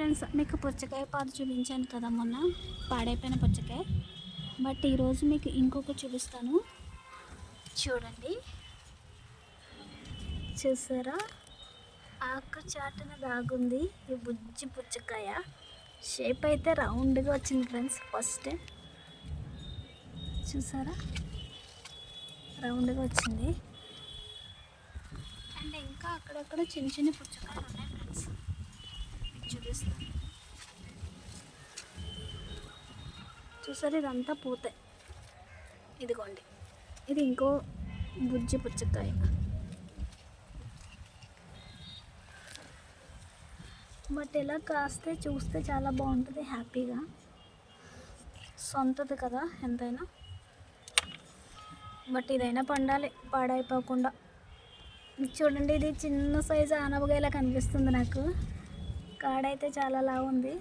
Friends, మీకు పుచ్చకాయ పాదు చూపించాను కదా మొన్న, పాడైపోయిన పుచ్చకాయ. బట్ ఈరోజు మీకు ఇంకొక చూపిస్తాను. చూడండి, చూసారా? ఆకు చాటున దాగుంది ఈ బుజ్జి పుచ్చకాయ. షేప్ అయితే రౌండ్గా వచ్చింది ఫ్రెండ్స్. ఫస్ట్ చూసారా, రౌండ్గా వచ్చింది. అండ్ ఇంకా అక్కడక్కడ చిన్న చిన్న పుచ్చకాయలు ఉన్నాయి ఫ్రెండ్స్, చూపిస్తాను. చూసారు, ఇదంతా పూతే. ఇదిగోండి, ఇది ఇంకో బుజ్జి పుచ్చకాయ. బట్ ఇలా కాస్తే చూస్తే చాలా బాగుంటుంది, హ్యాపీగా. సొంతది కదా ఎంతైనా. బట్ ఇదైనా పండాలి, పాడైపోకుండా. చూడండి, ఇది చిన్న సైజు ఆనపకాయలా కనిపిస్తుంది నాకు. కాడైతే చాలా లావు ఉంది.